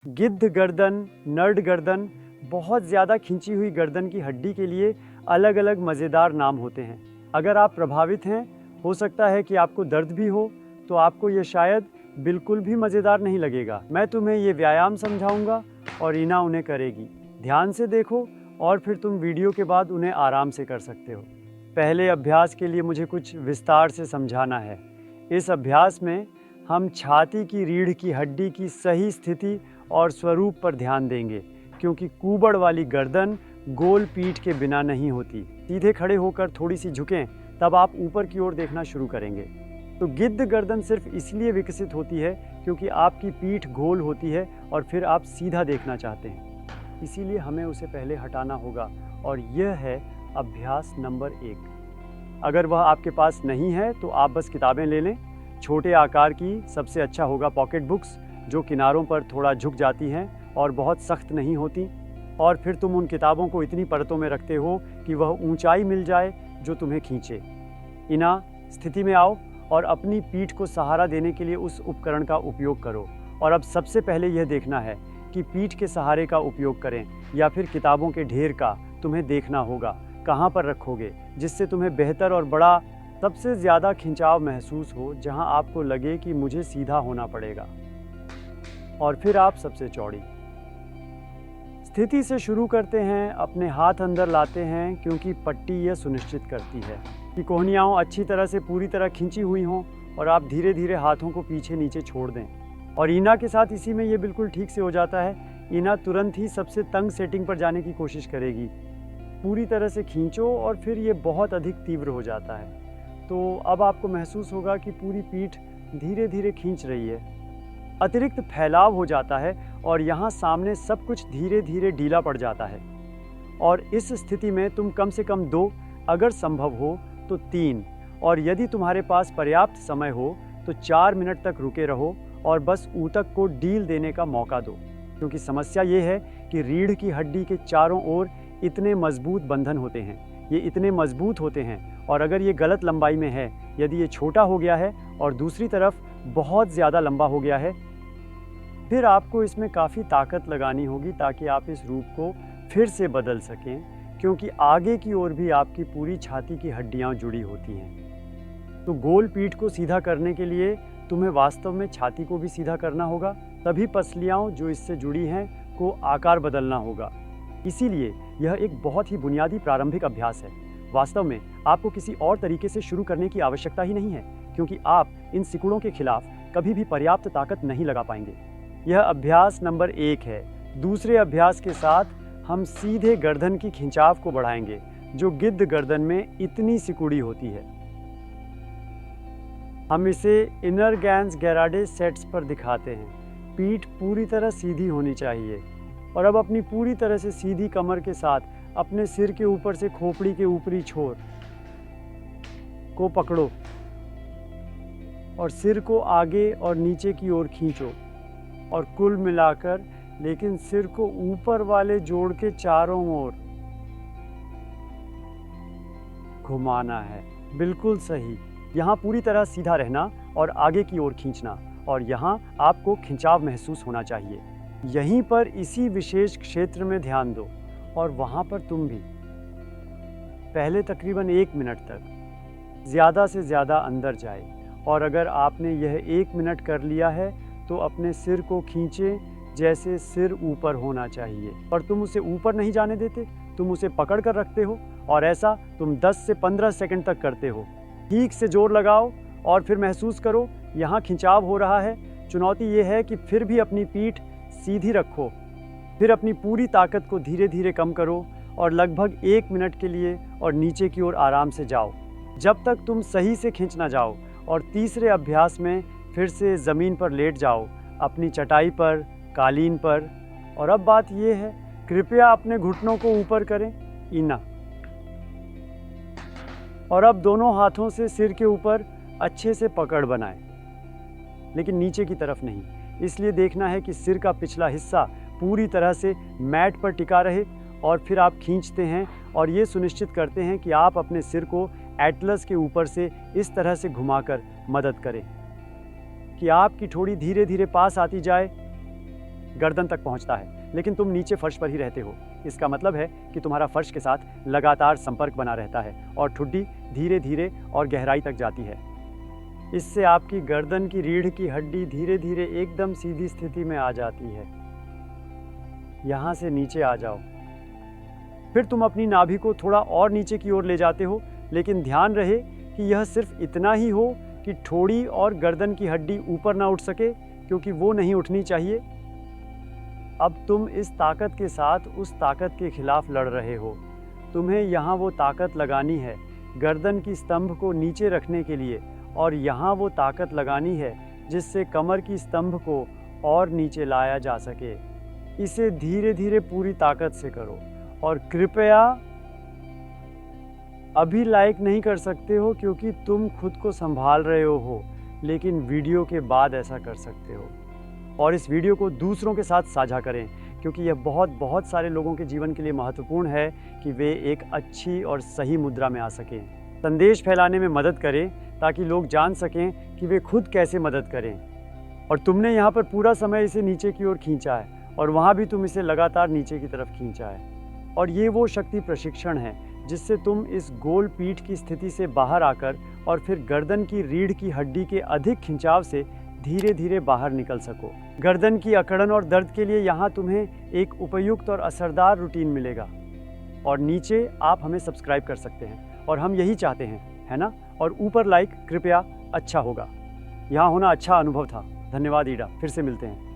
गिद्ध गर्दन, नर्ड गर्दन, बहुत ज़्यादा खिंची हुई गर्दन की हड्डी के लिए अलग अलग मज़ेदार नाम होते हैं। अगर आप प्रभावित हैं, हो सकता है कि आपको दर्द भी हो, तो आपको ये शायद बिल्कुल भी मज़ेदार नहीं लगेगा। मैं तुम्हें ये व्यायाम समझाऊंगा और ईना उन्हें करेगी। ध्यान से देखो और फिर तुम वीडियो के बाद उन्हें आराम से कर सकते हो। पहले अभ्यास के लिए मुझे कुछ विस्तार से समझाना है। इस अभ्यास में हम छाती की रीढ़ की हड्डी की सही स्थिति और स्वरूप पर ध्यान देंगे, क्योंकि कुबड़ वाली गर्दन गोल पीठ के बिना नहीं होती। सीधे खड़े होकर थोड़ी सी झुकें, तब आप ऊपर की ओर देखना शुरू करेंगे। तो गिद्ध गर्दन सिर्फ इसलिए विकसित होती है क्योंकि आपकी पीठ गोल होती है और फिर आप सीधा देखना चाहते हैं। इसीलिए हमें उसे पहले हटाना होगा, और यह है अभ्यास नंबर 1। अगर वह आपके पास नहीं है तो आप बस किताबें ले लें। छोटे आकार की सबसे अच्छा होगा पॉकेट बुक्स, जो किनारों पर थोड़ा झुक जाती हैं और बहुत सख्त नहीं होती। और फिर तुम उन किताबों को इतनी परतों में रखते हो कि वह ऊंचाई मिल जाए जो तुम्हें खींचे। इना, स्थिति में आओ और अपनी पीठ को सहारा देने के लिए उस उपकरण का उपयोग करो। और अब सबसे पहले यह देखना है कि पीठ के सहारे का उपयोग करें या फिर किताबों के ढेर का। तुम्हें देखना होगा कहाँ पर रखोगे, जिससे तुम्हें बेहतर और बड़ा सबसे ज़्यादा खिंचाव महसूस हो, जहाँ आपको लगे कि मुझे सीधा होना पड़ेगा। और फिर आप सबसे चौड़ी स्थिति से शुरू करते हैं। अपने हाथ अंदर लाते हैं, क्योंकि पट्टी यह सुनिश्चित करती है कि कोहनियाँ अच्छी तरह से पूरी तरह खींची हुई हों, और आप धीरे धीरे हाथों को पीछे नीचे छोड़ दें। और ईना के साथ इसी में ये बिल्कुल ठीक से हो जाता है। ईना तुरंत ही सबसे तंग सेटिंग पर जाने की कोशिश करेगी। पूरी तरह से खींचो और फिर ये बहुत अधिक तीव्र हो जाता है। तो अब आपको महसूस होगा कि पूरी पीठ धीरे धीरे खींच रही है। अतिरिक्त फैलाव हो जाता है और यहाँ सामने सब कुछ धीरे धीरे ढीला पड़ जाता है। और इस स्थिति में तुम कम से कम 2, अगर संभव हो तो 3, और यदि तुम्हारे पास पर्याप्त समय हो तो 4 मिनट तक रुके रहो और बस ऊतक को ढील देने का मौका दो। क्योंकि समस्या ये है कि रीढ़ की हड्डी के चारों ओर इतने मजबूत बंधन होते हैं, ये इतने मजबूत होते हैं, और अगर ये गलत लंबाई में है, यदि ये छोटा हो गया है और दूसरी तरफ बहुत ज़्यादा लंबा हो गया है, फिर आपको इसमें काफ़ी ताकत लगानी होगी ताकि आप इस रूप को फिर से बदल सकें, क्योंकि आगे की ओर भी आपकी पूरी छाती की हड्डियां जुड़ी होती हैं। तो गोल पीठ को सीधा करने के लिए तुम्हें वास्तव में छाती को भी सीधा करना होगा। तभी पसलियाँ जो इससे जुड़ी हैं को आकार बदलना होगा। इसीलिए यह एक बहुत ही बुनियादी प्रारंभिक अभ्यास है। वास्तव में आपको किसी और तरीके से शुरू करने की आवश्यकता ही नहीं है, क्योंकि आप इन सिकुड़ों के खिलाफ कभी भी पर्याप्त ताकत नहीं लगा पाएंगे। यह अभ्यास नंबर 1 है। दूसरे अभ्यास के साथ हम सीधे गर्दन की खिंचाव को बढ़ाएंगे, जो गिद्ध गर्दन में इतनी सिकुड़ी होती है। हम इसे इनर गैंस गेराडे सेट्स पर दिखाते हैं। पीठ पूरी तरह सीधी होनी चाहिए। और अब अपनी पूरी तरह से सीधी कमर के साथ अपने सिर के ऊपर से खोपड़ी के ऊपरी छोर को पकड़ो और सिर को आगे और नीचे की ओर खींचो, और कुल मिलाकर लेकिन सिर को ऊपर वाले जोड़ के चारों ओर घुमाना है। बिल्कुल सही। यहाँ पूरी तरह सीधा रहना और आगे की ओर खींचना, और यहाँ आपको खिंचाव महसूस होना चाहिए। यहीं पर इसी विशेष क्षेत्र में ध्यान दो, और वहाँ पर तुम भी पहले तकरीबन 1 मिनट तक ज़्यादा से ज़्यादा अंदर जाए। और अगर आपने यह 1 मिनट कर लिया है तो अपने सिर को खींचें जैसे सिर ऊपर होना चाहिए, पर तुम उसे ऊपर नहीं जाने देते, तुम उसे पकड़ कर रखते हो, और ऐसा तुम 10 से 15 सेकंड तक करते हो। ठीक से जोर लगाओ और फिर महसूस करो यहाँ खिंचाव हो रहा है। चुनौती ये है कि फिर भी अपनी पीठ सीधी रखो। फिर अपनी पूरी ताकत को धीरे धीरे कम करो और लगभग 1 मिनट के लिए और नीचे की ओर आराम से जाओ, जब तक तुम सही से खिंच ना जाओ। और तीसरे अभ्यास में फिर से ज़मीन पर लेट जाओ, अपनी चटाई पर, कालीन पर। और अब बात यह है, कृपया अपने घुटनों को ऊपर करें। ईना। और अब दोनों हाथों से सिर के ऊपर अच्छे से पकड़ बनाएं, लेकिन नीचे की तरफ नहीं। इसलिए देखना है कि सिर का पिछला हिस्सा पूरी तरह से मैट पर टिका रहे। और फिर आप खींचते हैं और ये सुनिश्चित करते हैं कि आप अपने सिर को एटलस के ऊपर से इस तरह से घुमाकर मदद करें कि आपकी ठोड़ी धीरे धीरे पास आती जाए। गर्दन तक पहुंचता है, लेकिन तुम नीचे फर्श पर ही रहते हो। इसका मतलब है कि तुम्हारा फर्श के साथ लगातार संपर्क बना रहता है और ठुड्डी धीरे धीरे और गहराई तक जाती है। इससे आपकी गर्दन की रीढ़ की हड्डी धीरे धीरे एकदम सीधी स्थिति में आ जाती है। यहाँ से नीचे आ जाओ। फिर तुम अपनी नाभि को थोड़ा और नीचे की ओर ले जाते हो, लेकिन ध्यान रहे कि यह सिर्फ इतना ही हो कि ठोड़ी और गर्दन की हड्डी ऊपर ना उठ सके, क्योंकि वो नहीं उठनी चाहिए। अब तुम इस ताकत के साथ उस ताकत के खिलाफ लड़ रहे हो। तुम्हें यहाँ वो ताकत लगानी है गर्दन की स्तंभ को नीचे रखने के लिए, और यहाँ वो ताकत लगानी है जिससे कमर की स्तंभ को और नीचे लाया जा सके। इसे धीरे धीरे पूरी ताकत से करो, और कृपया अभी लाइक नहीं कर सकते हो क्योंकि तुम खुद को संभाल रहे हो, लेकिन वीडियो के बाद ऐसा कर सकते हो। और इस वीडियो को दूसरों के साथ साझा करें, क्योंकि यह बहुत सारे लोगों के जीवन के लिए महत्वपूर्ण है कि वे एक अच्छी और सही मुद्रा में आ सकें। संदेश फैलाने में मदद करें ताकि लोग जान सकें कि वे खुद कैसे मदद करें। और तुमने यहाँ पर पूरा समय इसे नीचे की ओर खींचा है, और वहाँ भी तुम इसे लगातार नीचे की तरफ खींचा है। और ये वो शक्ति प्रशिक्षण है जिससे तुम इस गोल पीठ की स्थिति से बाहर आकर और फिर गर्दन की रीढ़ की हड्डी के अधिक खिंचाव से धीरे धीरे बाहर निकल सको। गर्दन की अकड़न और दर्द के लिए यहाँ तुम्हें एक उपयुक्त और असरदार रूटीन मिलेगा। और नीचे आप हमें सब्सक्राइब कर सकते हैं, और हम यही चाहते हैं, है ना? और ऊपर लाइक कृपया, अच्छा होगा। यहाँ होना अच्छा अनुभव था। धन्यवाद ईडा, फिर से मिलते हैं।